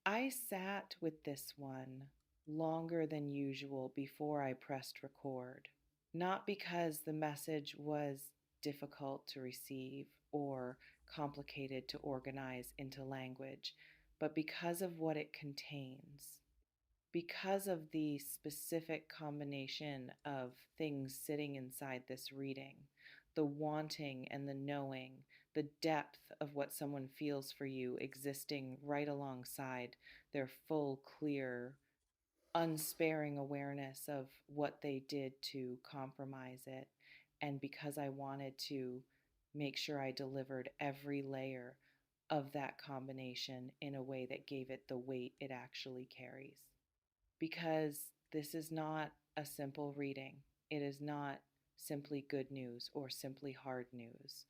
I sat with this one longer than usual before I pressed record, not because the message was difficult to receive or complicated to organize into language, but because of what it contains. Because of the specific combination of things sitting inside this reading, the wanting and the knowing, the depth of what someone feels for you existing right alongside their full, clear, unsparing awareness of what they did to compromise it. And because I wanted to make sure I delivered every layer of that combination in a way that gave it the weight it actually carries, because this is not a simple reading. It is not simply good news or simply hard news.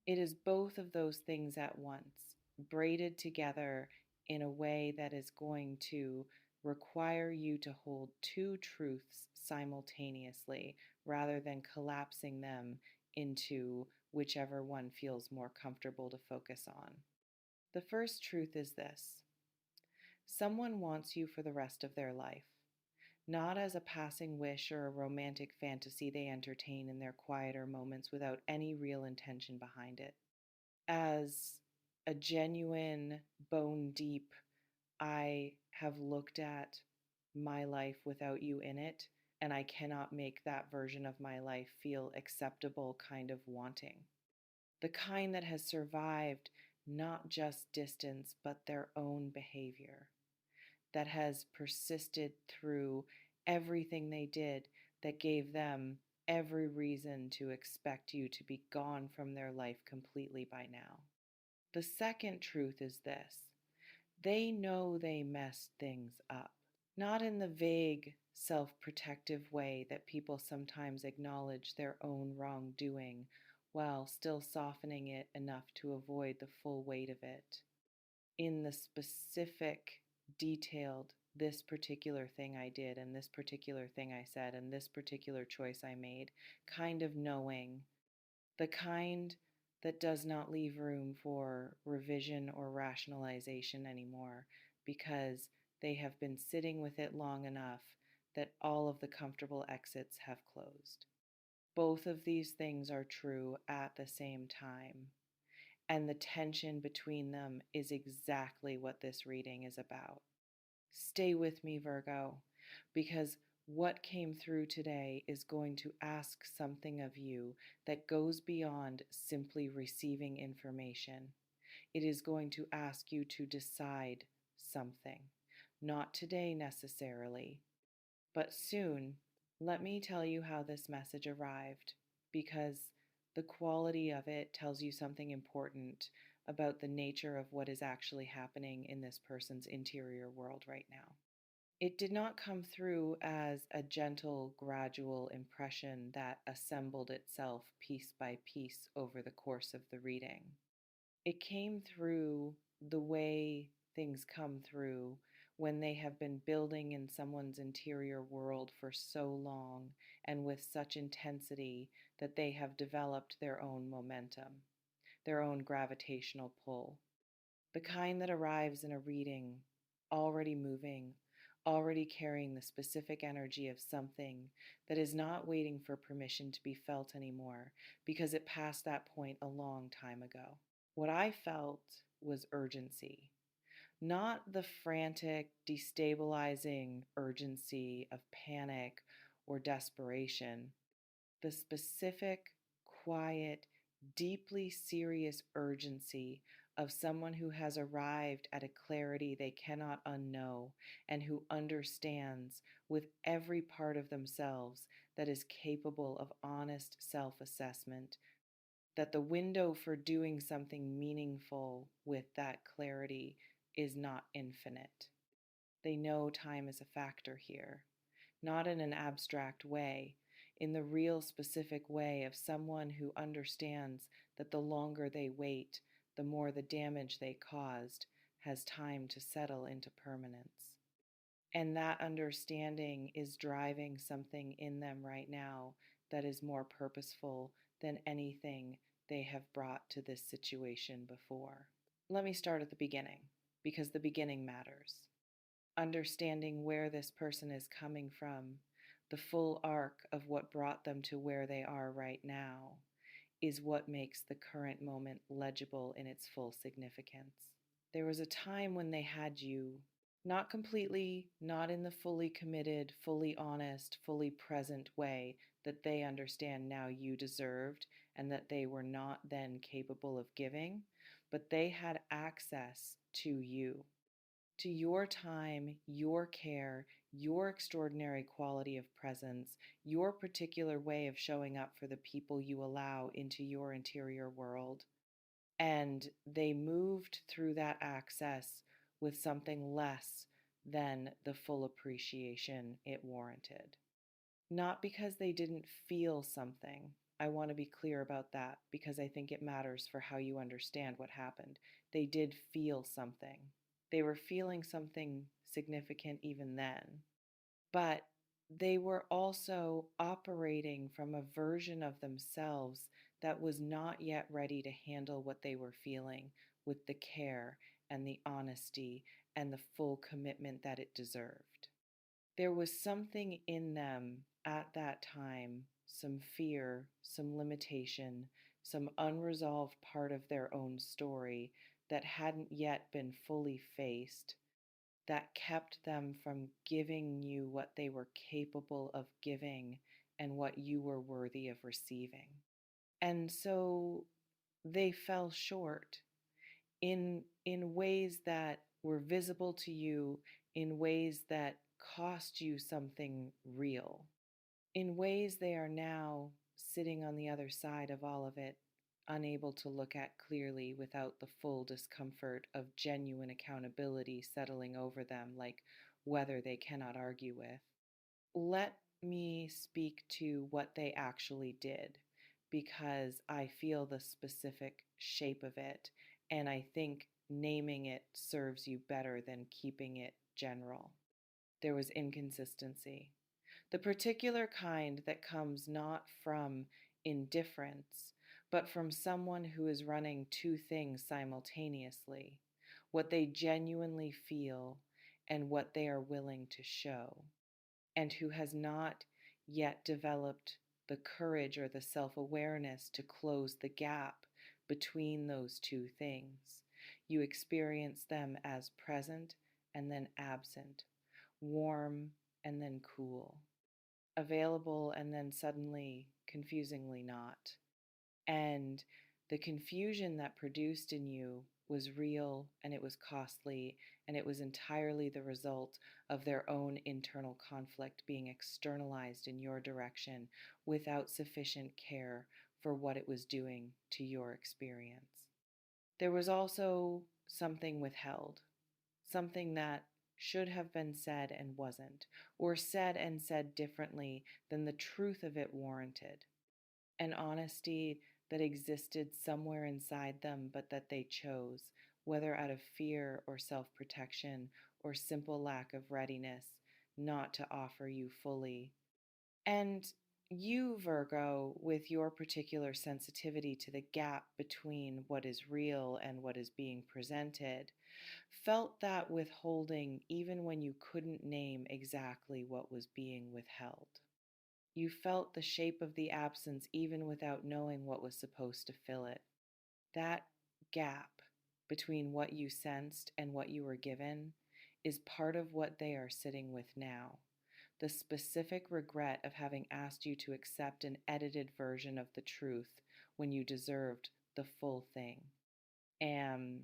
It is both of those things at once, braided together in a way that is going to require you to hold two truths simultaneously rather than collapsing them into whichever one feels more comfortable to focus on. The first truth is this: someone wants you for the rest of their life, not as a passing wish or a romantic fantasy they entertain in their quieter moments without any real intention behind it, as a genuine, bone deep, I have looked at my life without you in it, and I cannot make that version of my life feel acceptable kind of wanting. The kind that has survived not just distance, but their own behavior, that has persisted through everything they did that gave them every reason to expect you to be gone from their life completely by now. The second truth is this: they know they messed things up, not in the vague, self protective way that people sometimes acknowledge their own wrongdoing while still softening it enough to avoid the full weight of it. In the specific, detailed, this particular thing I did, and this particular thing I said, and this particular choice I made, kind of knowing, the kind that does not leave room for revision or rationalization anymore because they have been sitting with it long enough that all of the comfortable exits have closed. Both of these things are true at the same time. And the tension between them is exactly what this reading is about. Stay with me, Virgo, because what came through today is going to ask something of you that goes beyond simply receiving information. It is going to ask you to decide something. Not today necessarily, but soon. Let me tell you how this message arrived, because the quality of it tells you something important about the nature of what is actually happening in this person's interior world right now. It did not come through as a gentle, gradual impression that assembled itself piece by piece over the course of the reading. It came through the way things come through when they have been building in someone's interior world for so long and with such intensity that they have developed their own momentum, their own gravitational pull. The kind that arrives in a reading, already moving, already carrying the specific energy of something that is not waiting for permission to be felt anymore because it passed that point a long time ago. What I felt was urgency, not the frantic, destabilizing urgency of panic or desperation, the specific, quiet, deeply serious urgency of someone who has arrived at a clarity they cannot unknow and who understands with every part of themselves that is capable of honest self assessment that the window for doing something meaningful with that clarity is not infinite. They know time is a factor here, not in an abstract way, in the real specific way of someone who understands that the longer they wait, the more the damage they caused has time to settle into permanence. And that understanding is driving something in them right now that is more purposeful than anything they have brought to this situation before. Let me start at the beginning. because the beginning matters. Understanding where this person is coming from, the full arc of what brought them to where they are right now, is what makes the current moment legible in its full significance. There was a time when they had you, not completely, not in the fully committed, fully honest, fully present way that they understand now you deserved and that they were not then capable of giving, but they had access to you, to your time, your care, your extraordinary quality of presence, your particular way of showing up for the people you allow into your interior world. And they moved through that access with something less than the full appreciation it warranted. Not because they didn't feel something. I want to be clear about that because I think it matters for how you understand what happened. They did feel something. They were feeling something significant even then. But they were also operating from a version of themselves that was not yet ready to handle what they were feeling with the care and the honesty and the full commitment that it deserved. There was something in them at that time, some fear, some limitation, some unresolved part of their own story that hadn't yet been fully faced, that kept them from giving you what they were capable of giving and what you were worthy of receiving. And so they fell short in ways that were visible to you, in ways that cost you something real, in ways they are now sitting on the other side of all of it, unable to look at clearly without the full discomfort of genuine accountability settling over them like weather they cannot argue with. Let me speak to what they actually did because I feel the specific shape of it, and I think naming it serves you better than keeping it general. There was inconsistency. The particular kind that comes not from indifference, but from someone who is running two things simultaneously, what they genuinely feel and what they are willing to show, and who has not yet developed the courage or the self awareness to close the gap between those two things. You experience them as present and then absent, warm and then cool, available and then suddenly, confusingly not. And the confusion that produced in you was real and it was costly, and it was entirely the result of their own internal conflict being externalized in your direction without sufficient care for what it was doing to your experience. There was also something withheld, something that should have been said and wasn't, or said and said differently than the truth of it warranted. An honesty that existed somewhere inside them, but that they chose, whether out of fear or self protection or simple lack of readiness, not to offer you fully. And you, Virgo, with your particular sensitivity to the gap between what is real and what is being presented, felt that withholding even when you couldn't name exactly what was being withheld. You felt the shape of the absence even without knowing what was supposed to fill it. That gap between what you sensed and what you were given is part of what they are sitting with now. The specific regret of having asked you to accept an edited version of the truth when you deserved the full thing. And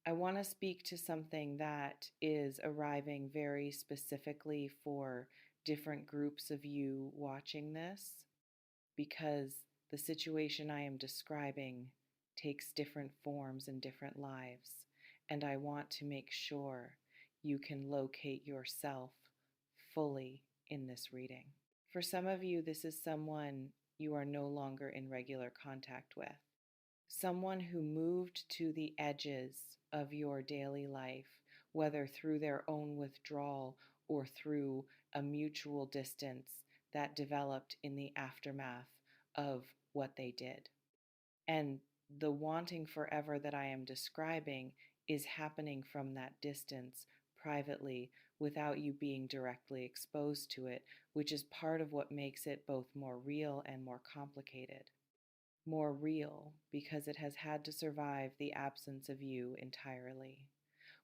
I want to speak to something that is arriving very specifically for different groups of you watching this, because the situation I am describing takes different forms in different lives, and I want to make sure you can locate yourself fully in this reading. For some of you, this is someone you are no longer in regular contact with, someone who moved to the edges of your daily life, whether through their own withdrawal or through a mutual distance that developed in the aftermath of what they did. And the wanting forever that I am describing is happening from that distance privately without you being directly exposed to it, which is part of what makes it both more real and more complicated. More real because it has had to survive the absence of you entirely.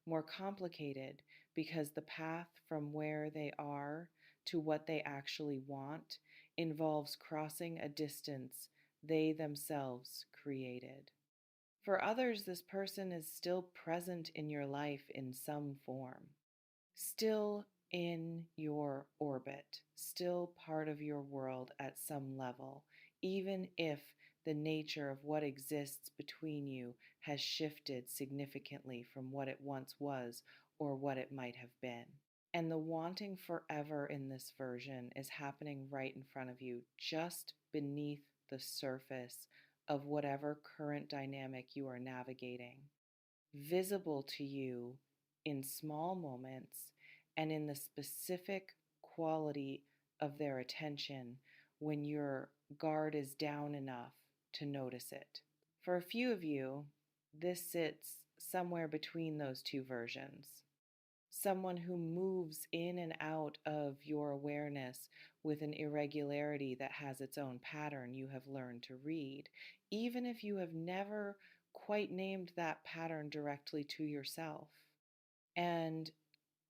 More complicated because the path from where they are to what they actually want involves crossing a distance they themselves created. For others, this person is still present in your life in some form, still in your orbit, still part of your world at some level, even if the nature of what exists between you has shifted significantly from what it once was or what it might have been. And the wanting forever in this version is happening right in front of you, just beneath the surface of whatever current dynamic you are navigating, visible to you in small moments and in the specific quality of their attention when your guard is down enough to notice it. For a few of you, this sits somewhere between those two versions. Someone who moves in and out of your awareness with an irregularity that has its own pattern you have learned to read, even if you have never quite named that pattern directly to yourself. And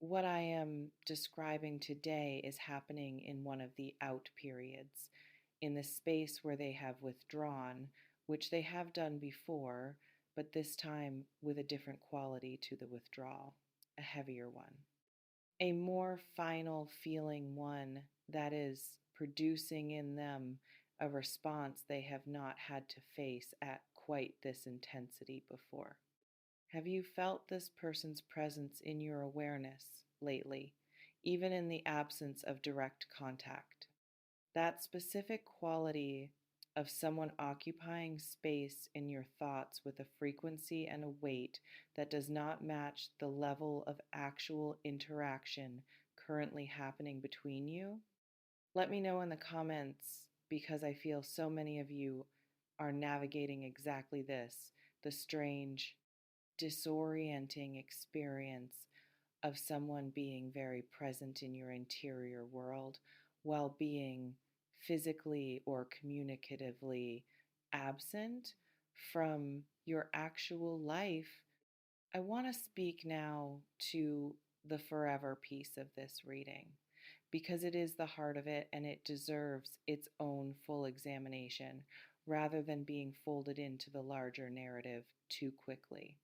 what I am describing today is happening in one of the out periods, in the space where they have withdrawn, which they have done before, but this time with a different quality to the withdrawal, a heavier one, a more final feeling one that is producing in them a response they have not had to face at quite this intensity before. Have you felt this person's presence in your awareness lately, even in the absence of direct contact? That specific quality of someone occupying space in your thoughts with a frequency and a weight that does not match the level of actual interaction currently happening between you? Let me know in the comments because I feel so many of you are navigating exactly this, the strange, disorienting experience of someone being very present in your interior world while being physically or communicatively absent from your actual life. I want to speak now to the forever piece of this reading because it is the heart of it and it deserves its own full examination rather than being folded into the larger narrative too quickly.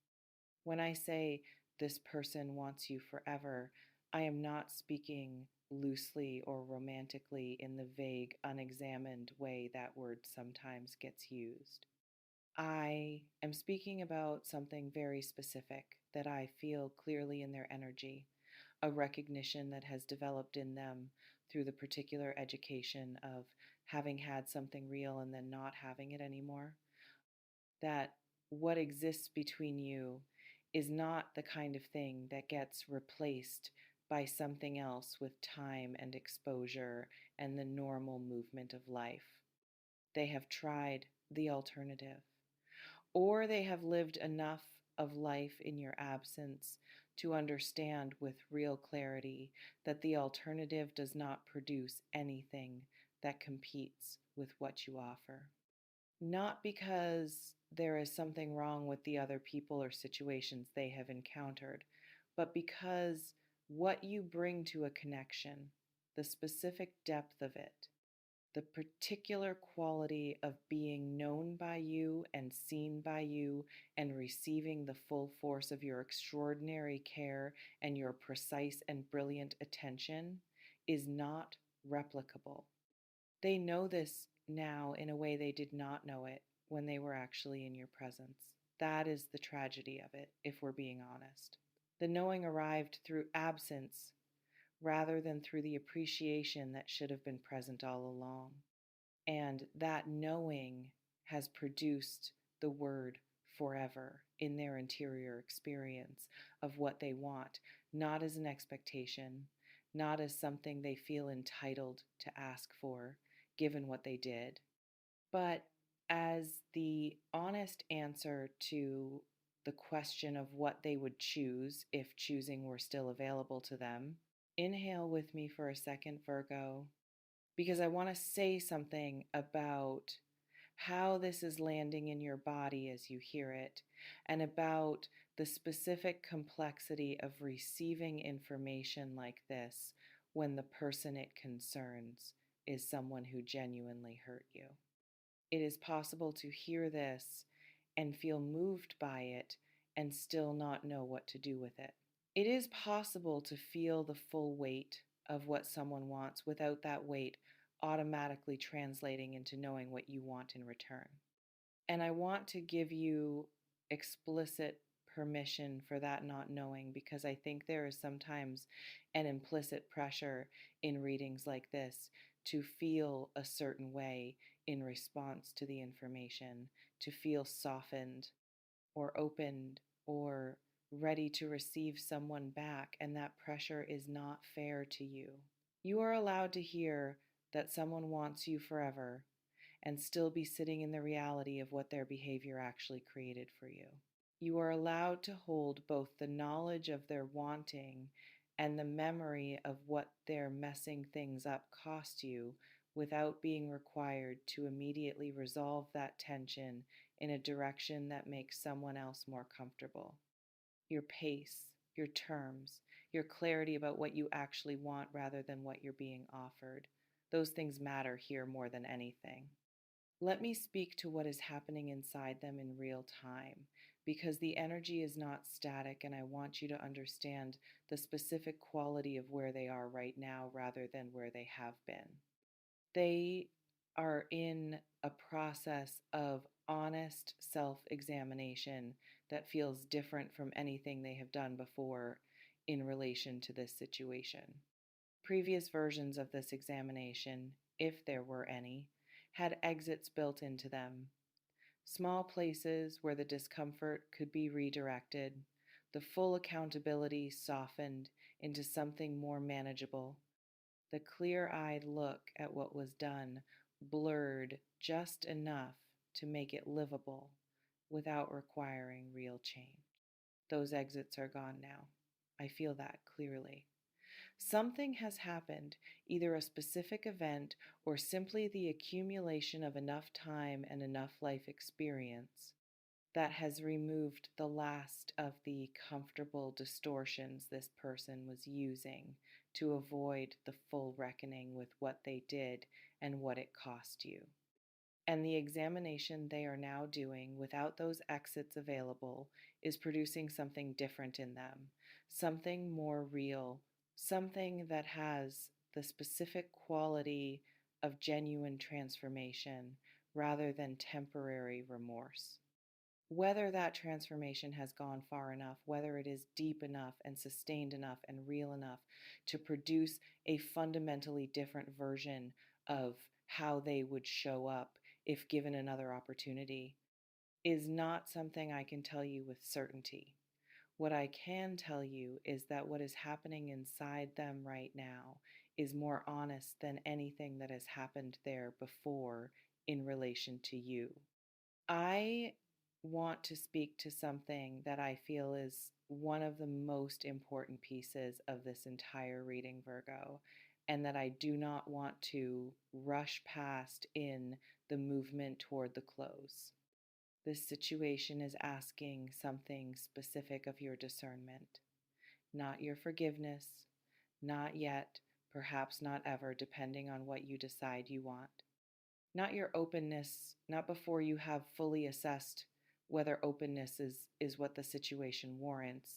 When I say this person wants you forever, I am not speaking loosely or romantically in the vague, unexamined way that word sometimes gets used. I am speaking about something very specific that I feel clearly in their energy, a recognition that has developed in them through the particular education of having had something real and then not having it anymore, that what exists between you is not the kind of thing that gets replaced by something else with time and exposure and the normal movement of life. They have tried the alternative, or they have lived enough of life in your absence to understand with real clarity that the alternative does not produce anything that competes with what you offer. Not because there is something wrong with the other people or situations they have encountered, but because what you bring to a connection, the specific depth of it, the particular quality of being known by you and seen by you and receiving the full force of your extraordinary care and your precise and brilliant attention is not replicable. They know this now in a way they did not know it when they were actually in your presence. That is the tragedy of it, if we're being honest. The knowing arrived through absence rather than through the appreciation that should have been present all along. And that knowing has produced the word forever in their interior experience of what they want, not as an expectation, not as something they feel entitled to ask for, given what they did, but as the honest answer to the question of what they would choose if choosing were still available to them. Inhale with me for a second, Virgo, because I want to say something about how this is landing in your body as you hear it, and about the specific complexity of receiving information like this when the person it concerns is someone who genuinely hurt you. It is possible to hear this and feel moved by it and still not know what to do with it. It is possible to feel the full weight of what someone wants without that weight automatically translating into knowing what you want in return. And I want to give you explicit permission for that not knowing, because I think there is sometimes an implicit pressure in readings like this to feel a certain way in response to the information, to feel softened or opened or ready to receive someone back, and that pressure is not fair to you. You are allowed to hear that someone wants you forever and still be sitting in the reality of what their behavior actually created for you. You are allowed to hold both the knowledge of their wanting and the memory of what their messing things up cost you without being required to immediately resolve that tension in a direction that makes someone else more comfortable. Your pace, your terms, your clarity about what you actually want rather than what you're being offered. Those things matter here more than anything. Let me speak to what is happening inside them in real time, because the energy is not static, and I want you to understand the specific quality of where they are right now rather than where they have been. They are in a process of honest self-examination that feels different from anything they have done before in relation to this situation. Previous versions of this examination, if there were any, had exits built into them. Small places where the discomfort could be redirected, the full accountability softened into something more manageable, the clear-eyed look at what was done blurred just enough to make it livable without requiring real change. Those exits are gone now. I feel that clearly. Something has happened, either a specific event or simply the accumulation of enough time and enough life experience, that has removed the last of the comfortable distortions this person was using to avoid the full reckoning with what they did and what it cost you. And the examination they are now doing without those exits available is producing something different in them, something more real, something that has the specific quality of genuine transformation rather than temporary remorse. Whether that transformation has gone far enough, whether it is deep enough and sustained enough and real enough to produce a fundamentally different version of how they would show up if given another opportunity, is not something I can tell you with certainty. What I can tell you is that what is happening inside them right now is more honest than anything that has happened there before in relation to you. I want to speak to something that I feel is one of the most important pieces of this entire reading, Virgo, and that I do not want to rush past in the movement toward the close. This situation is asking something specific of your discernment, not your forgiveness, not yet, perhaps not ever, depending on what you decide you want. Not your openness, not before you have fully assessed whether openness is what the situation warrants,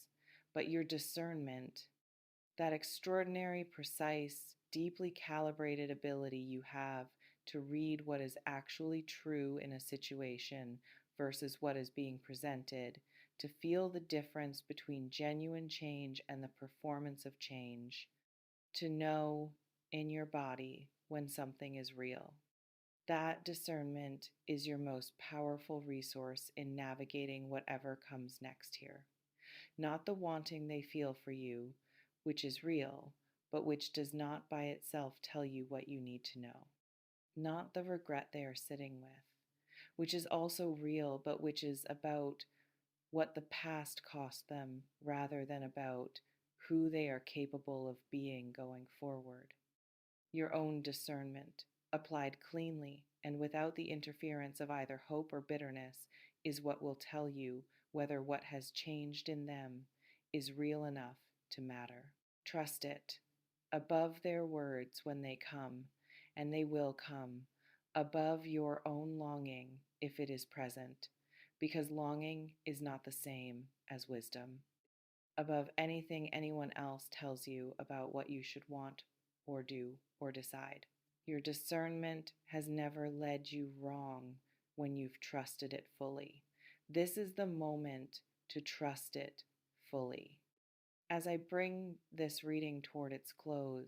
but your discernment, that extraordinary, precise, deeply calibrated ability you have to read what is actually true in a situation versus what is being presented, to feel the difference between genuine change and the performance of change, to know in your body when something is real. That discernment is your most powerful resource in navigating whatever comes next here. Not the wanting they feel for you, which is real, but which does not by itself tell you what you need to know. Not the regret they are sitting with, which is also real, but which is about what the past cost them rather than about who they are capable of being going forward. Your own discernment, applied cleanly and without the interference of either hope or bitterness, is what will tell you whether what has changed in them is real enough to matter. Trust it, above their words when they come, and they will come, above your own longing if it is present, because longing is not the same as wisdom, above anything anyone else tells you about what you should want or do or decide. Your discernment has never led you wrong when you've trusted it fully. This is the moment to trust it fully. As I bring this reading toward its close,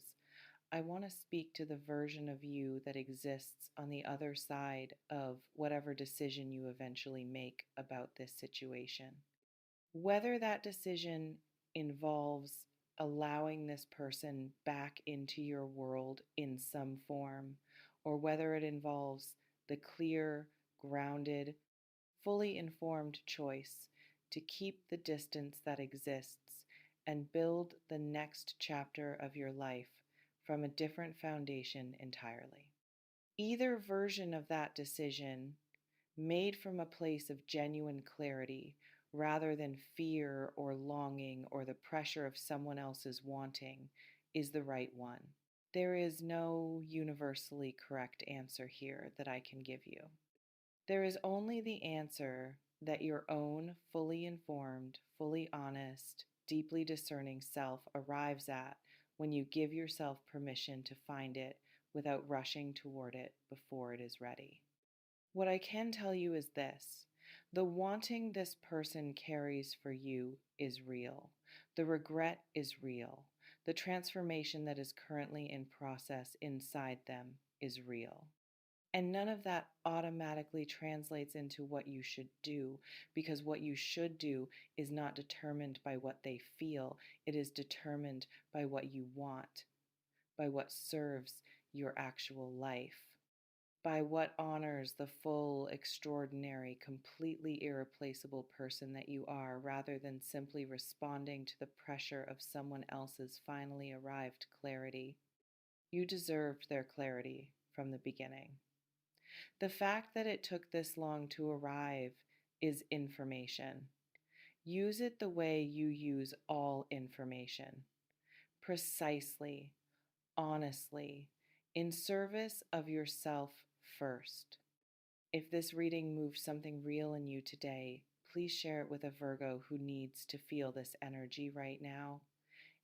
I want to speak to the version of you that exists on the other side of whatever decision you eventually make about this situation. Whether that decision involves allowing this person back into your world in some form, or whether it involves the clear, grounded, fully informed choice to keep the distance that exists and build the next chapter of your life from a different foundation entirely. Either version of that decision, made from a place of genuine clarity rather than fear or longing or the pressure of someone else's wanting, is the right one. There is no universally correct answer here that I can give you. There is only the answer that your own fully informed, fully honest, deeply discerning self arrives at when you give yourself permission to find it without rushing toward it before it is ready. What I can tell you is this: the wanting this person carries for you is real. The regret is real. The transformation that is currently in process inside them is real. And none of that automatically translates into what you should do, because what you should do is not determined by what they feel. It is determined by what you want, by what serves your actual life, by what honors the full, extraordinary, completely irreplaceable person that you are, rather than simply responding to the pressure of someone else's finally arrived clarity. You deserved their clarity from the beginning. The fact that it took this long to arrive is information. Use it the way you use all information, precisely, honestly, in service of yourself first. If this reading moves something real in you today, please share it with a Virgo who needs to feel this energy right now.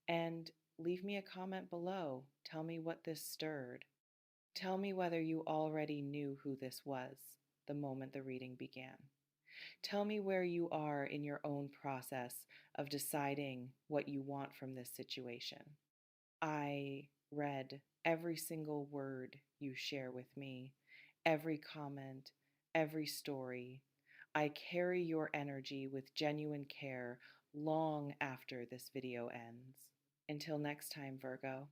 And leave me a comment below. Tell me what this stirred. Tell me whether you already knew who this was the moment the reading began. Tell me where you are in your own process of deciding what you want from this situation. I read every single word you share with me, every comment, every story. I carry your energy with genuine care long after this video ends. Until next time, Virgo,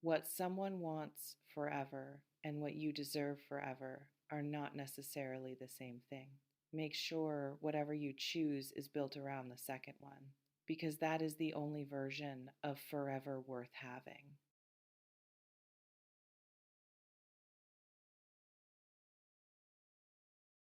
what someone wants forever and what you deserve forever are not necessarily the same thing. Make sure whatever you choose is built around the second one, because that is the only version of forever worth having.